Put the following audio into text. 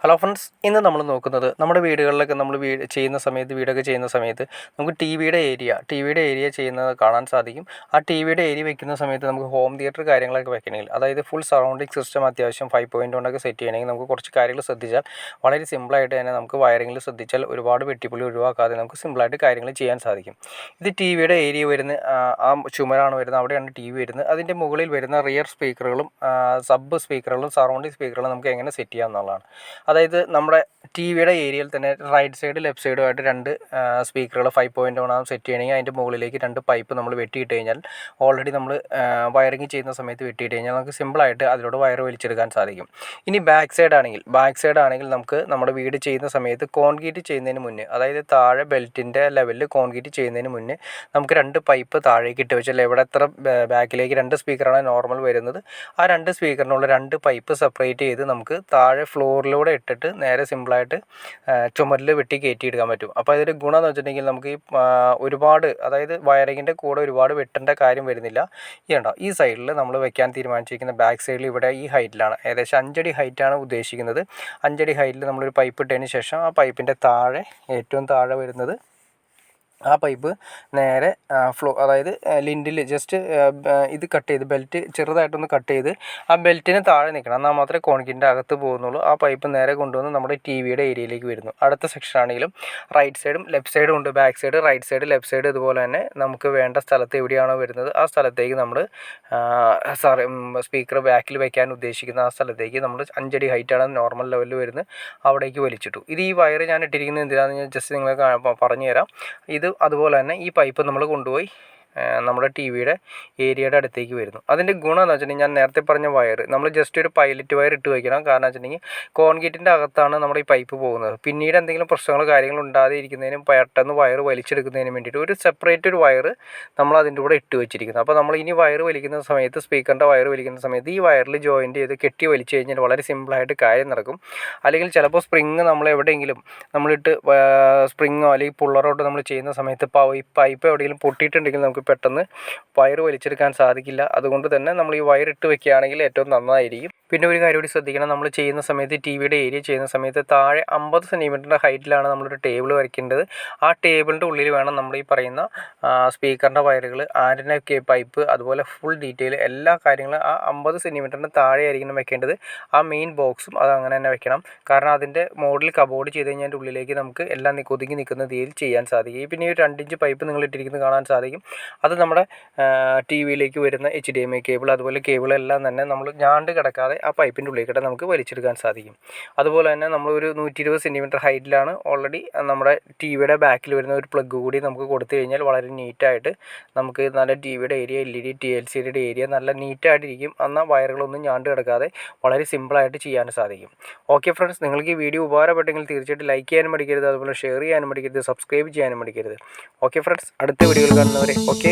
Hello friends, ഇന്ന് നമ്മൾ നോക്കുന്നത് നമ്മുടെ വീടുകളിലൊക്കെ നമ്മൾ വീടൊക്കെ ചെയ്യുന്ന സമയത്ത് നമുക്ക് ടി വിയുടെ ഏരിയ ചെയ്യുന്നത് കാണാൻ സാധിക്കും. ആ ടി വിയുടെ ഏരിയ വെക്കുന്ന സമയത്ത് നമുക്ക് ഹോം തിയേറ്റർ കാര്യങ്ങളൊക്കെ വെക്കണമെങ്കിൽ, അതായത് ഫുൾ സറൗണ്ടിങ് സിസ്റ്റം അത്യാവശ്യം 5.1 സെറ്റ് ചെയ്യണമെങ്കിൽ നമുക്ക് കുറച്ച് കാര്യങ്ങൾ ശ്രദ്ധിച്ചാൽ വളരെ സിമ്പിളായിട്ട് തന്നെ നമുക്ക് വയറിങ്ങിൽ ശ്രദ്ധിച്ചാൽ ഒരുപാട് വെട്ടിപ്പുള്ളി ഒഴിവാക്കാതെ നമുക്ക് സിമ്പിളായിട്ട് കാര്യങ്ങൾ ചെയ്യാൻ സാധിക്കും. ഇത് ടി വിയുടെ ഏരിയ വരുന്ന ആ ചുമരാണ് വരുന്നത്, അവിടെയാണ് ടി വി വരുന്നത്. അതിൻ്റെ മുകളിൽ വരുന്ന റിയർ സ്പീക്കറുകളും സബ് സ്പീക്കറുകളും സറൗണ്ടിങ് സ്പീക്കറുകളും നമുക്ക് എങ്ങനെ സെറ്റ് ചെയ്യാം എന്നുള്ളതാണ്. അതായത് നമ്മുടെ ടി വിയുടെ ഏരിയയിൽ തന്നെ റൈറ്റ് സൈഡ് ലെഫ്റ്റ് സൈഡുമായിട്ട് രണ്ട് സ്പീക്കറുകൾ 5.1 സെറ്റ് ചെയ്യണമെങ്കിൽ അതിൻ്റെ മുകളിലേക്ക് രണ്ട് പൈപ്പ് നമ്മൾ വെട്ടിയിട്ട് കഴിഞ്ഞാൽ, ഓൾറെഡി നമ്മൾ വയറിങ് ചെയ്യുന്ന സമയത്ത് വെട്ടിയിട്ട് കഴിഞ്ഞാൽ നമുക്ക് സിമ്പിളായിട്ട് അതിലൂടെ വയർ വലിച്ചെടുക്കാൻ സാധിക്കും. ഇനി ബാക്ക് സൈഡ് ആണെങ്കിൽ നമുക്ക് നമ്മുടെ വീട് ചെയ്യുന്ന സമയത്ത് കോൺക്രീറ്റ് ചെയ്യുന്നതിന് മുന്നേ, അതായത് താഴെ ബെൽറ്റിൻ്റെ ലെവലിൽ കോൺക്രീറ്റ് ചെയ്യുന്നതിന് മുന്നേ നമുക്ക് രണ്ട് പൈപ്പ് താഴേക്ക് ഇട്ട് വെച്ചാൽ എവിടെ എത്ര ബാക്കിലേക്ക് രണ്ട് സ്പീക്കറാണ് നോർമൽ വരുന്നത്, ആ രണ്ട് സ്പീക്കറിനുള്ള രണ്ട് പൈപ്പ് സെപ്പറേറ്റ് ചെയ്ത് നമുക്ക് താഴെ ഫ്ലോറിലൂടെ ഇട്ടിട്ട് നേരെ സിമ്പിളായിട്ട് ചുമരിൽ വെട്ടി കയറ്റിയെടുക്കാൻ പറ്റും. അപ്പോൾ അതിൻ്റെ ഗുണം എന്ന് വെച്ചിട്ടുണ്ടെങ്കിൽ നമുക്ക് ഒരുപാട്, അതായത് വയറിങ്ങിൻ്റെ കൂടെ ഒരുപാട് വെട്ടേണ്ട കാര്യം വരുന്നില്ല. ഈ സൈഡിൽ നമ്മൾ വെക്കാൻ തീരുമാനിച്ചിരിക്കുന്ന ബാക്ക് സൈഡിൽ ഇവിടെ ഈ ഹൈറ്റിലാണ്, ഏകദേശം 5 അടി ഹൈറ്റാണ് ഉദ്ദേശിക്കുന്നത്. 5 അടി ഹൈറ്റിൽ നമ്മളൊരു പൈപ്പ് ഇട്ടതിന് ശേഷം ആ പൈപ്പിൻ്റെ താഴെ ഏറ്റവും താഴെ വരുന്നത് ആ പൈപ്പ് നേരെ അതായത് ലിൻഡിൽ ജസ്റ്റ് ഇത് കട്ട് ചെയ്ത് ബെൽറ്റ് ചെറുതായിട്ടൊന്ന് കട്ട് ചെയ്ത് ആ ബെൽറ്റിന് താഴെ നിൽക്കണം, എന്നാൽ മാത്രമേ കോൺക്രീറ്റിൻ്റെ അകത്ത് പോകുന്നുള്ളൂ. ആ പൈപ്പ് നേരെ കൊണ്ടുവന്ന് നമ്മുടെ ടി വിയുടെ ഏരിയയിലേക്ക് വരുന്നു. അടുത്ത സെക്ഷൻ ആണെങ്കിലും റൈറ്റ് സൈഡും ലെഫ്റ്റ് സൈഡും ഉണ്ട്. Back side, right side, left side ഇതുപോലെ തന്നെ നമുക്ക് വേണ്ട സ്ഥലത്ത് എവിടെയാണോ വരുന്നത് ആ സ്ഥലത്തേക്ക് നമ്മൾ സ്പീക്കർ ബാക്കിൽ വയ്ക്കാൻ ഉദ്ദേശിക്കുന്ന ആ സ്ഥലത്തേക്ക് നമ്മൾ 5 അടി ഹൈറ്റാണ് നോർമൽ ലെവലിൽ വരുന്നത്, അവിടേക്ക് വലിച്ചിട്ടു. ഇത് ഈ വയർ ഞാൻ ഇട്ടിരിക്കുന്നത് എന്തിനാണെന്ന് ഞാൻ ജസ്റ്റ് നിങ്ങൾക്ക് പറഞ്ഞു തരാം. അതുപോലെ തന്നെ ഈ പൈപ്പ് നമ്മൾ കൊണ്ടുപോയി നമ്മുടെ ടി വിയുടെ ഏരിയയുടെ അടുത്തേക്ക് വരുന്നു. അതിൻ്റെ ഗുണം എന്ന് വെച്ചിട്ടുണ്ടെങ്കിൽ ഞാൻ നേരത്തെ പറഞ്ഞ വയർ നമ്മൾ ജസ്റ്റ് ഒരു പൈലറ്റ് വയർ ഇട്ട് വയ്ക്കണം. കാരണം വെച്ചിട്ടുണ്ടെങ്കിൽ കോൺക്രീറ്റിൻ്റെ അകത്താണ് നമ്മുടെ ഈ പൈപ്പ് പോകുന്നത്. പിന്നീട് എന്തെങ്കിലും പ്രശ്നങ്ങളോ കാര്യങ്ങളോ ഉണ്ടാതെ ഇരിക്കുന്നതിനും പെട്ടെന്ന് വയർ വലിച്ചെടുക്കുന്നതിനും വേണ്ടിയിട്ട് ഒരു സെപ്പറേറ്റ് ഒരു വയർ നമ്മൾ അതിൻ്റെ കൂടെ ഇട്ട് വെച്ചിരിക്കുന്നത്. അപ്പോൾ നമ്മൾ ഇനി വയർ വലിക്കുന്ന സമയത്ത്, സ്പീക്കറിൻ്റെ വയർ വലിക്കുന്ന സമയത്ത് ഈ വയറിൽ ജോയിൻറ്റ് ചെയ്ത് കെട്ടി വലിച്ചു കഴിഞ്ഞാൽ വളരെ സിമ്പിളായിട്ട് കാര്യം നടക്കും. അല്ലെങ്കിൽ ചിലപ്പോൾ സ്പ്രിങ് നമ്മൾ എവിടെയെങ്കിലും നമ്മളിട്ട് സ്പ്രിങ്ങോ അല്ലെങ്കിൽ പുള്ളറോട്ട് നമ്മൾ ചെയ്യുന്ന സമയത്ത് പൈപ്പ് എവിടെയെങ്കിലും പൊട്ടിയിട്ടുണ്ടെങ്കിൽ നമുക്ക് പെട്ടെന്ന് വയർ വലിച്ചെടുക്കാൻ സാധിക്കില്ല. അതുകൊണ്ട് തന്നെ നമ്മൾ ഈ വയർ ഇട്ട് വെക്കുകയാണെങ്കിൽ ഏറ്റവും നന്നായിരിക്കും. പിന്നെ ഒരു കാര്യം കൂടി ശ്രദ്ധിക്കണം, നമ്മൾ ചെയ്യുന്ന സമയത്ത് ടി വിയുടെ ഏരിയ ചെയ്യുന്ന സമയത്ത് താഴെ 50 സെൻറ്റിമീറ്ററിൻ്റെ ഹൈറ്റിലാണ് നമ്മളൊരു ടേബിൾ വരയ്ക്കേണ്ടത്. ആ ടേബിളിൻ്റെ ഉള്ളിൽ വേണം നമ്മൾ ഈ പറയുന്ന സ്പീക്കറിൻ്റെ വയറുകൾ, ആൻറ്റിന പൈപ്പ്, അതുപോലെ ഫുൾ ഡീറ്റെയിൽ എല്ലാ കാര്യങ്ങളും ആ 50 സെൻറ്റിമീറ്ററിൻ്റെ താഴെ ആയിരിക്കണം വെക്കേണ്ടത്. ആ മെയിൻ ബോക്സും അത് അങ്ങനെ തന്നെ വെക്കണം. കാരണം അതിൻ്റെ മോഡിൽ കബോർഡ് ചെയ്ത് കഴിഞ്ഞാൽ അതിൻ്റെ ഉള്ളിലേക്ക് നമുക്ക് എല്ലാം ഒതുങ്ങി നിൽക്കുന്ന രീതിയിൽ ചെയ്യാൻ സാധിക്കും. പിന്നെ ഈ 2 ഇഞ്ച് പൈപ്പ് നിങ്ങൾ ഇട്ടിരിക്കുന്നത് കാണാൻ സാധിക്കും. അത് നമ്മുടെ ടി വിയിലേക്ക് വരുന്ന HDMI കേബിൾ, അതുപോലെ കേബിളെല്ലാം തന്നെ നമ്മൾ ഞാണ്ട് കിടക്കാതെ ആ പൈപ്പിൻ്റെ ഉള്ളിലേക്കിട്ട് നമുക്ക് വലിച്ചെടുക്കാൻ സാധിക്കും. അതുപോലെ തന്നെ നമ്മളൊരു 120 സെൻറ്റിമീറ്റർ ഹൈറ്റിലാണ് ഓൾറെഡി നമ്മുടെ ടി വിയുടെ ബാക്കിൽ വരുന്ന ഒരു പ്ലഗ് കൂടി നമുക്ക് കൊടുത്തു കഴിഞ്ഞാൽ വളരെ നീറ്റായിട്ട് നമുക്ക് നല്ല ടി വിയുടെ ഏരിയ, LED TLCD ഏരിയ നല്ല നീറ്റായിട്ടിരിക്കും. എന്നാൽ വയറുകളൊന്നും ഞാണ്ട് കിടക്കാതെ വളരെ സിമ്പിളായിട്ട് ചെയ്യാൻ സാധിക്കും. ഓക്കെ ഫ്രണ്ട്സ്, നിങ്ങൾക്ക് ഈ വീഡിയോ ഉപകാരപ്പെട്ടെങ്കിൽ തീർച്ചയായിട്ടും ലൈക്ക് ചെയ്യാനും മടിക്കരുത്, അതുപോലെ ഷെയർ ചെയ്യാനും മടിക്കരുത്, സബ്സ്ക്രൈബ് ചെയ്യാനും മടിക്കരുത്. ഓക്കെ ഫ്രണ്ട്സ്, അടുത്ത വീഡിയോയിൽ കാണുന്നവരെ ഓക്കെ.